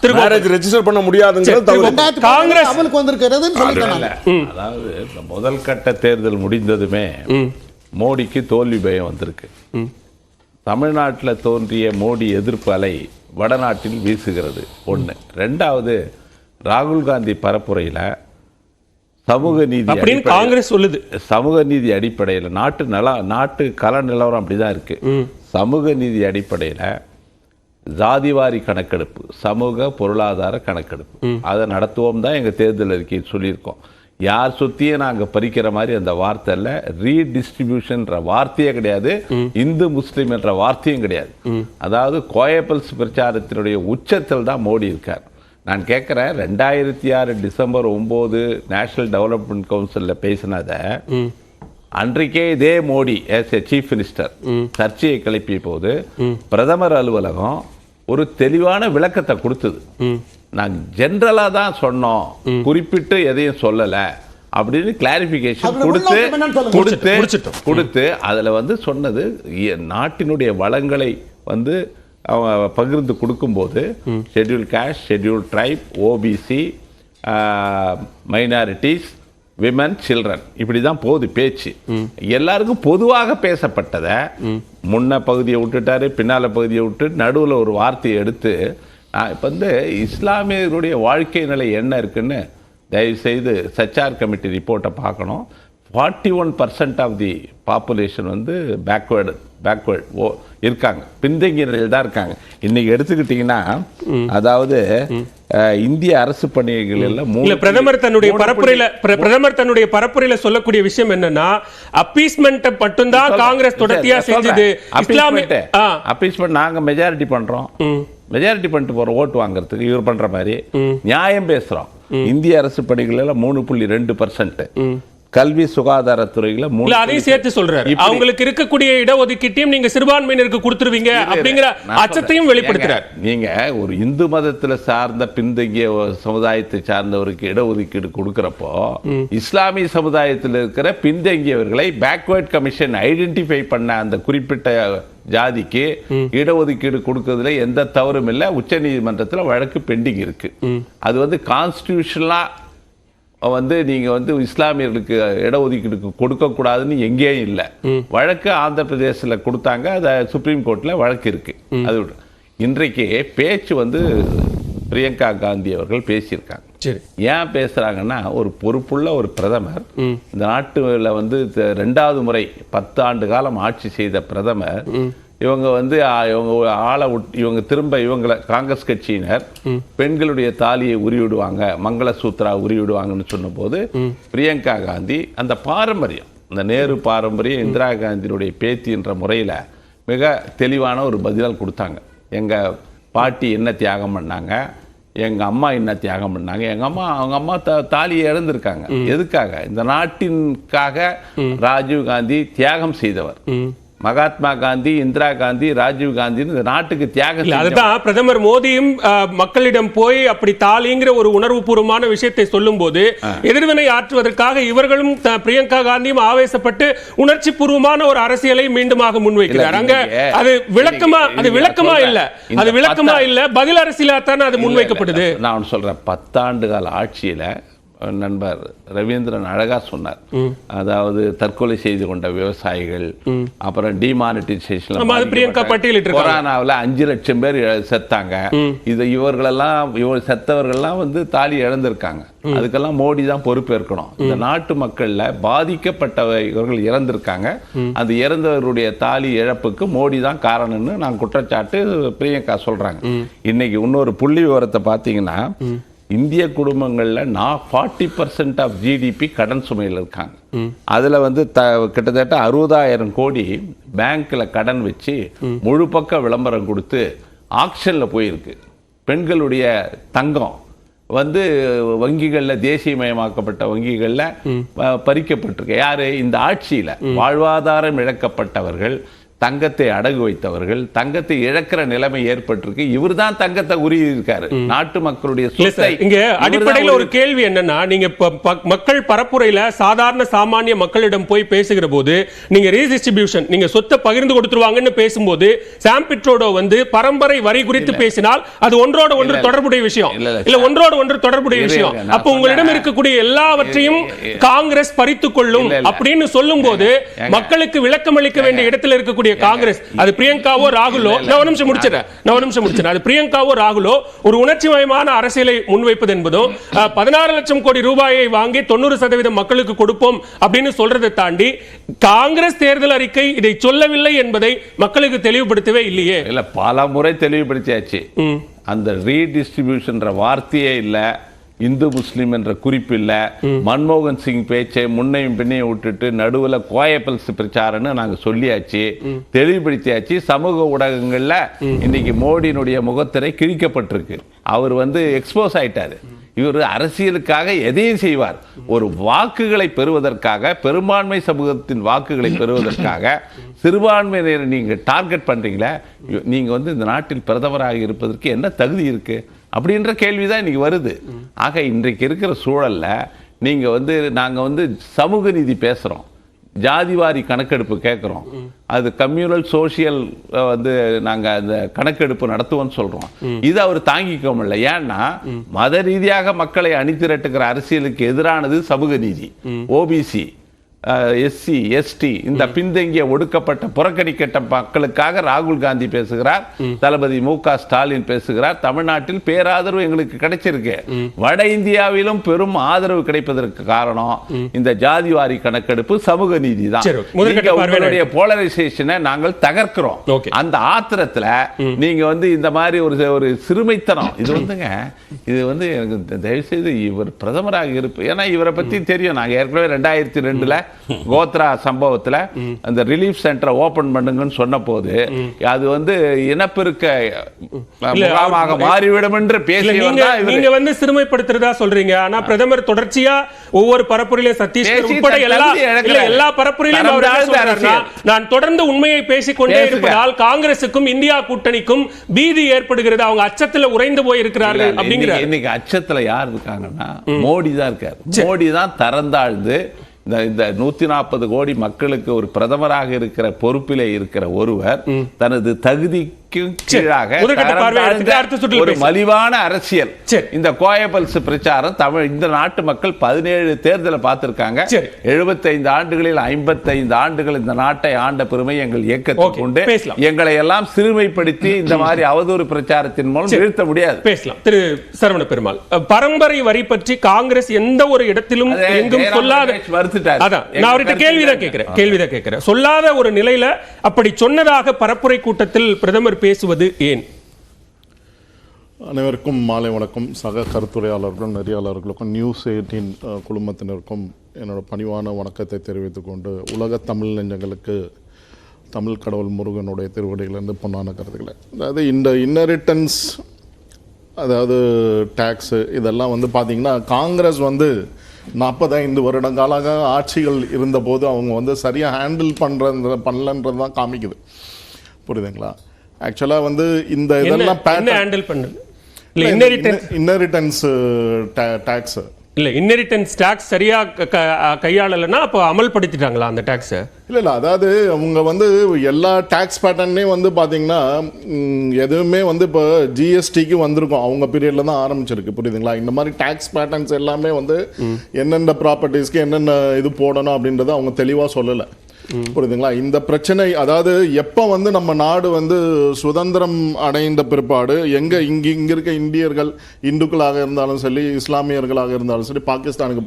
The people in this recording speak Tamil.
மேரேஜ் ரெஜிஸ்டர் பண்ண முடியாதுங்கிறது காங்கிரஸ் அமலுக்கு வந்திருக்கிறதுன்னு சொல்லிட்டாங்க. அதாவது முதல் கட்ட தேர்தல் முடிந்ததுமே மோடிக்கு தோல்வி பயம் வந்திருக்கு. தமிழ்நாட்டில் தோன்றிய மோடி எதிர்ப்பு அலை வடநாட்டில் வீசுகிறது. ஒன்று. ரெண்டாவது, ராகுல் காந்தி பரப்புரையில் சமூக நீதி காங்கிரஸ் சொல்லுது. சமூக நீதி அடிப்படையில் நாட்டு கள நிலவரம் அப்படிதான் இருக்கு. சமூக நீதி அடிப்படையில் ஜாதிவாரி கணக்கெடுப்பு, சமூக பொருளாதார கணக்கெடுப்பு அதை நடத்துவோம் தான் எங்கள் தேர்தல் அறிக்கையில் சொல்லியிருக்கோம். யார் சொத்தியும் நாங்கள் பறிக்கிற மாதிரி அந்த வார்த்தை இல்லை. ரீடிஸ்ட்ரிபியூஷன்ற வார்த்தையே கிடையாது, இந்து முஸ்லீம் என்ற வார்த்தையும் கிடையாது. அதாவது கோயபல்ஸ் பிரச்சாரத்தினுடைய உச்சத்தில் தான் மோடி இருக்கார். நான் கேட்குறேன், 2006 டிசம்பர் 9 நேஷனல் டெவலப்மெண்ட் கவுன்சிலில் பேசினதை அன்றைக்கே இதே Modi as a chief minister சர்ச்சையை கிளப்பிய போது பிரதமர் அலுவலகம் ஒரு தெளிவான விளக்கத்தை கொடுத்தது. நாங்கள் ஜென்ரலாக தான் சொன்னோம், குறிப்பிட்டு எதையும் சொல்லலை அப்படின்னு கிளாரிஃபிகேஷன் கொடுத்து அதில் வந்து சொன்னது நாட்டினுடைய வளங்களை வந்து அவங்க பகிர்ந்து கொடுக்கும்போது schedule cost, schedule try, OBC, minorities, women, children, இப்படி தான் போகுது பேச்சு. எல்லாருக்கும் பொதுவாக பேசப்பட்டதை முன்ன பகுதியை விட்டுட்டாரு, பின்னால பகுதியை விட்டு நடுவில் ஒரு வார்த்தையை எடுத்து இப்போ வந்து இஸ்லாமியர்களுடைய வாழ்க்கை நிலை என்ன இருக்குன்னு தயவுசெய்து சச்சார் கமிட்டி ரிப்போர்ட்டை பார்க்கணும். 41% ஆஃப் தி பாப்புலேஷன் வந்து பேக்வேர்டு இருக்காங்க, பின்தங்கிய நிலையில் தான் இருக்காங்க. இன்னைக்கு எடுத்துக்கிட்டீங்கன்னா, அதாவது இந்திய அரசு பணிகள் எல்லாம் பிரதமர் தன்னுடைய பரப்புரையில சொல்லக்கூடிய விஷயம் என்னன்னா, அப்பீஸ்மென்ட் மட்டும்தான் காங்கிரஸ் தொடர்ச்சியா செஞ்சது. அப்பீஸ்மென்ட் நாங்க மெஜாரிட்டி பண்றோம், மெஜாரிட்டி பண்ணிட்டு போறோம் ஓட்டு வாங்குறதுக்கு. இவர் பண்ற மாதிரி நியாயம் பேசுறோம். இந்திய அரசு பணிகள் எல்லாம் 3.2%, கல்வி சுகாதாரத்துறையில அதையும் சேர்த்து சொல்றாரு. அவங்களுக்கு இருக்கக்கூடிய இடஒதுக்கீட்டையும் நீங்க சிறுபான்மையினருக்கு கொடுத்துருவீங்க அப்படிங்கிற அச்சத்தையும் வெளிப்படுத்துறார். நீங்க ஒரு இந்து மதத்துல சார்ந்த பின்தங்கிய சமுதாயத்தை சார்ந்தவருக்கு இடஒதுக்கீடு கொடுக்கறப்போ, இஸ்லாமிய சமுதாயத்தில் இருக்கிற பின்தங்கியவர்களை பேக்வர்ட் கமிஷன் ஐடென்டிஃபை பண்ண அந்த குறிப்பிட்ட ஜாதிக்கு இடஒதுக்கீடு கொடுக்கறதுல எந்த தவறும் இல்லை. உச்ச நீதிமன்றத்தில் வழக்கு பெண்டிங் இருக்கு. அது வந்து கான்ஸ்டிடியூஷனலா வந்து நீங்க வந்து இஸ்லாமியர்களுக்கு இடஒதுக்கீடு கொடுக்கக்கூடாதுன்னு எங்கேயும் இல்லை. வழக்கு ஆந்திர பிரதேசத்தில் கொடுத்தாங்க, அது சுப்ரீம் கோர்ட்ல வழக்கு இருக்கு. அது இன்றைக்கு பேச்சு வந்து பிரியங்கா காந்தி அவர்கள் பேசியிருக்காங்க. ஏன் பேசுறாங்கன்னா, ஒரு பொறுப்புள்ள ஒரு பிரதமர், இந்த நாட்டுல வந்து 2வது முறை 10 ஆண்டு காலம் ஆட்சி செய்த பிரதமர், இவங்க வந்து இவங்க திரும்ப இவங்களை காங்கிரஸ் கட்சியினர் பெண்களுடைய தாலியை உரிவிடுவாங்க, மங்களசூத்ரா உரிவிடுவாங்கன்னு சொன்ன போது பிரியங்கா காந்தி அந்த பாரம்பரியம், இந்த நேரு பாரம்பரியம், இந்திரா காந்தியினுடைய பேத்தி என்ற முறையில் மிக தெளிவான ஒரு பதிலால் கொடுத்தாங்க. எங்க பாட்டி என்ன தியாகம் பண்ணாங்க, எங்க அம்மா என்ன தியாகம் பண்ணாங்க, அவங்க அம்மா தாலியை இழந்திருக்காங்க. எதுக்காக? இந்த நாட்டிற்காக ராஜீவ் காந்தி தியாகம் செய்தவர். மகாத்மா காந்தி, இந்திரா காந்தி, ராஜீவ் காந்தி இந்த நாட்டுக்கு தியாகம். அதுதான் பிரதமர் மோடியும் மக்களிடம் போய் அப்படி தாலிங்கிற ஒரு உணர்வுபூர்வமான விஷயத்தை சொல்லும் போது எதிர்வினை ஆற்றுவதற்காக இவர்களும் பிரியங்கா காந்தியும் ஆவேசப்பட்டு உணர்ச்சி பூர்வமான ஒரு அரசியலை மீண்டுமாக முன்வைக்கிறார். அங்க அது விளக்கமா இல்ல, பதில் அரசியலா தானே அது முன்வைக்கப்படுது. நான் சொல்றேன், 10 ஆண்டு கால ஆட்சியில நண்பர் ரவீந்திரன் அழகா சொன்னார். அதாவது தற்கொலை செய்து கொண்ட விவசாயிகள், அப்புறம் டிமானிட்டைசேஷன், கொரோனாவில் 5 லட்சம் பேர் செத்தாங்க. இவர்கள் செத்தவர்கள்லாம் வந்து தாலி இழந்திருக்காங்க. அதுக்கெல்லாம் மோடி தான் பொறுப்பேற்கணும். இந்த நாட்டு மக்கள்ல பாதிக்கப்பட்டவர்கள் இறந்திருக்காங்க. அந்த இறந்தவர்களுடைய தாலி இழப்புக்கு மோடி தான் காரணம்னு நான் குற்றச்சாட்டு பிரியங்கா சொல்றாங்க. இன்னைக்கு இன்னொரு புள்ளி விவரத்தை பார்த்தீங்கன்னா, இந்திய குடும்பங்கள்ல 40% ஆஃப் ஜிடிபி கடன் சுமையில் இருக்காங்க. அதுல வந்து கிட்டத்தட்ட 60,000 கோடி பேங்க்ல கடன் வச்சு முழு பக்க விளம்பரம் கொடுத்து ஆக்ஷன்ல போயிருக்கு. பெண்களுடைய தங்கம் வந்து வங்கிகளில், தேசியமயமாக்கப்பட்ட வங்கிகளில் பறிக்கப்பட்டிருக்கு. யாரு? இந்த ஆட்சியில் வாழ்வாதாரம் இழக்கப்பட்டவர்கள், தங்கத்தை அடகு வைத்தவர்கள், தங்கத்தை இழக்கிற நிலைமை ஏற்பட்டிருக்கு. இவர்தான் தங்கத்தை உருவி இருக்காரு. நாட்டு மக்களுடைய சொத்தை. இங்க அடிப்படையில் ஒரு கேள்வி என்னன்னா, நீங்க மக்கள் பரப்புரையில சாதாரண சாமானிய மக்களிடம் போய் பேசுகிற போது நீங்க ரீடிஸ்ட்ரிபியூஷன், நீங்க சொத்தை பகிர்ந்து கொடுத்துருவாங்கன்னு பேசும்போது சாம் பிட்ரோடோ வந்து பரம்பரை வரி குறித்து பேசினால் அது ஒன்றோடு ஒன்று தொடர்புடைய விஷயம் இல்ல, ஒன்றோடு ஒன்று தொடர்புடைய விஷயம். அப்ப உங்களிடம் இருக்கக்கூடிய எல்லாவற்றையும் காங்கிரஸ் பறித்துக் கொள்ளும் அப்படின்னு சொல்லும் போது மக்களுக்கு விளக்கம் அளிக்க வேண்டிய இடத்தில் இருக்கக்கூடிய காங்கிரஸ், அது பிரியங்காவோ ராகுலோ, நான் ஒரு நிமிஷம் முடிச்சிடறேன், அது பிரியங்காவோ ராகுலோ ஒரு உணர்ச்சிமயமான அரசியலை முன்வைப்பது என்பதும் 16 லட்சம் கோடி ரூபாயை வாங்கி 90% மக்களுக்கு கொடுப்போம் அப்படின்னு சொல்றதை தாண்டி காங்கிரஸ் தேர்தல் அறிக்கை இதை சொல்லவில்லை என்பதை மக்களுக்கு தெளிவுபடுத்தவே இல்லையே. இல்ல, பல முறை தெளிவுபடுத்தியாச்சு. அந்த ரீடிஸ்ட்ரிபியூஷன் வார்த்தையே இல்ல, இந்து முஸ்லிம் என்ற குறிப்பு இல்ல. மன்மோகன் சிங் பேச்சை முன்னையும் பின்னையும் விட்டுட்டு நடுவில் கோயப்பல்ஸ் பிரச்சாரம்னு நாங்க சொல்லியாச்சு, தெளிவுபடுத்தியாச்சு. சமூக ஊடகங்கள்ல இன்னைக்கு மோடியினுடைய முகத்திரை கிழிக்கப்பட்டிருக்கு. அவர் வந்து எக்ஸ்போஸ் ஆயிட்டாரு. இவர் அரசியலுக்காக எதையும் செய்வார். ஒரு வாக்குகளை பெறுவதற்காக, பெரும்பான்மை சமூகத்தின் வாக்குகளை பெறுவதற்காக சிறுபான்மையினரை நீங்க டார்கெட் பண்றீங்களா? நீங்க வந்து இந்த நாட்டில் பிரதமராக இருப்பதற்கு என்ன தகுதி இருக்கு அப்படின்ற கேள்விதான் இன்னைக்கு வருது. ஆக இன்றைக்கு இருக்கிற சூழல்ல நீங்க வந்து நாங்க வந்து சமூக நீதி பேசுறோம், ஜாதிவாரி கணக்கெடுப்பு கேட்குறோம், அது கம்யூனல் சோசியல் வந்து நாங்க அந்த கணக்கெடுப்பு நடத்துவோம்னு சொல்றோம். இது அவர் தாங்கிக்க முடியல. ஏன்னா மத ரீதியாக மக்களை அணிதிரட்டுகிற அரசியலுக்கு எதிரானது சமூக நீதி. ஓபிசி, எஸ்சி, எஸ்டி, இந்த பின்தங்கிய ஒடுக்கப்பட்ட புறக்கணிக்கப்பட்ட மக்களுக்காக ராகுல் காந்தி பேசுகிறார், தளபதி மு.க. ஸ்டாலின் பேசுகிறார். தமிழ்நாட்டில் பேராதரவு எங்களுக்கு கிடைச்சிருக்கு. வட இந்தியாவிலும் பெரும் ஆதரவு கிடைப்பதற்கு காரணம் இந்த ஜாதிவாரி கணக்கெடுப்பு, சமூக நீதி தான். உங்களுடைய போலரைசேஷனை நாங்கள் தகர்க்கிறோம். அந்த ஆத்திரத்துல நீங்க வந்து இந்த மாதிரி ஒரு சிறுமைத்தனம், இது வந்துங்க, இது வந்து எனக்கு தயவு செய்து இவர் பிரதமராக இருப்பு. ஏன்னா இவரை பத்தி தெரியும். நாங்க ஏற்கனவே 2002 கோத்ரா சம்பவத்துல அந்த ரிலீஃப் சென்டரை ஓபன் பண்ணுங்கன்னு சொன்ன போது அது வந்து இனப்பெருக்க முகாமாக மாறிவிடும் என்று பேசியவர்தான். நீங்க வந்து சிறுமைப்படுத்துறதா சொல்றீங்க. ஆனா பிரதமர் தொடர்ச்சியா ஒவ்வொரு பரப்புரையிலும் சத்தீஸ்கர் உட்பட எல்லா பரப்புரையிலும் நான் தொடர்ந்து உண்மையை பேசிக்கொண்டே இருப்பதால் காங்கிரசுக்கும் இந்தியா கூட்டணிக்கும் பீதி ஏற்படுகிறது, அவங்க அச்சத்துல உறைந்து போய் இருக்கிறார்கள் அப்படிங்கிற. இன்னைக்கு அச்சத்துல யார் இருக்காங்கன்னா மோடி தான் இருக்காரு. மோடி தான் தரந்தாழ்ந்து இந்த 140 கோடி மக்களுக்கு ஒரு பிரதமராக இருக்கிற பொறுப்பிலே இருக்கிற ஒருவர் தனது தகுதிக்கு கீழாக ஒரு மலிவான அரசியல். இந்த கோயபல்ஸ் பிரச்சாரம் இந்த நாட்டு மக்கள் 17 தேர்தலை பார்த்திருக்காங்க. 75 ஆண்டுகளில் 55 ஆண்டுகள் இந்த நாட்டை ஆண்ட பெருமை எங்கள் இயக்கத்துக்கு உண்டு. எங்களை எல்லாம் சிறுமைப்படுத்தி இந்த மாதிரி அவதூறு பிரச்சாரத்தின் மூலம் நிறுத்த முடியாது. பேசலாம். திரு சரவண பெருமாள், பரம்பரை வரி பற்றி காங்கிரஸ் எந்த ஒரு இடத்திலும் எங்கும் சொல்லாத, நான் அவர்கிட்ட கேள்விதான் கேட்கிறேன், சொல்லாத ஒரு நிலையில அப்படி சொன்னதாக பரப்புரை கூட்டத்தில் பிரதமர் பேசுவது ஏன்? அனைவருக்கும் மாலை வணக்கம். சக கருத்துரையாளர்களும் நெறியாளர்களுக்கும் நியூஸ் 18 குழுமத்தினருக்கும் என்னோட பணிவான வணக்கத்தை தெரிவித்துக் கொண்டு, உலக தமிழ் நெஞ்சங்களுக்கு தமிழ் கடவுள் முருகனுடைய திருவடிகளிலிருந்து பொன்னான கருத்துக்களை, அதாவது இந்த இன்னரிட்டன்ஸ், அதாவது டேக்ஸு, இதெல்லாம் வந்து பார்த்தீங்கன்னா காங்கிரஸ் வந்து 45 வருடங்களாக ஆட்சிகள் இருந்தபோது அவங்க வந்து சரியாக ஹேண்டில் பண்ணலன்றது தான் காமிக்குது. புரியுதுங்களா? ஆக்சுவலாக வந்து இந்த இதெல்லாம் இன்னரிட்டன்ஸ் டேக்ஸ் இல்ல, இன்ஹெரிட்டன்ஸ் டாக்ஸ் சரியா கையாளலைன்னா அப்போ அமல்படுத்திட்டாங்களா அந்த டாக்ஸை? இல்லை, அதாவது அவங்க வந்து எல்லா டேக்ஸ் பேட்டர்னையும் வந்து பார்த்தீங்கன்னா எதுவுமே வந்து இப்போ ஜிஎஸ்டிக்கு வந்திருக்கும், அவங்க பீரியடில் தான் ஆரம்பிச்சிருக்கு. புரியுதுங்களா? இந்த மாதிரி டேக்ஸ் பேட்டர்ன்ஸ் எல்லாமே வந்து என்னென்ன ப்ராப்பர்ட்டிஸ்க்கு என்னென்ன இது போடணும் அப்படின்றத அவங்க தெளிவாக சொல்லலை. புரியுதுங்களா? இந்த பிரச்சனை, அதாவது எப்போ வந்து நம்ம நாடு வந்து சுதந்திரம் அடைந்த பிற்பாடு இங்க இருக்க இந்தியர்கள், இந்துக்களாக இருந்தாலும் சரி, இஸ்லாமியர்களாக இருந்தாலும் சரி, பாகிஸ்தானுக்கு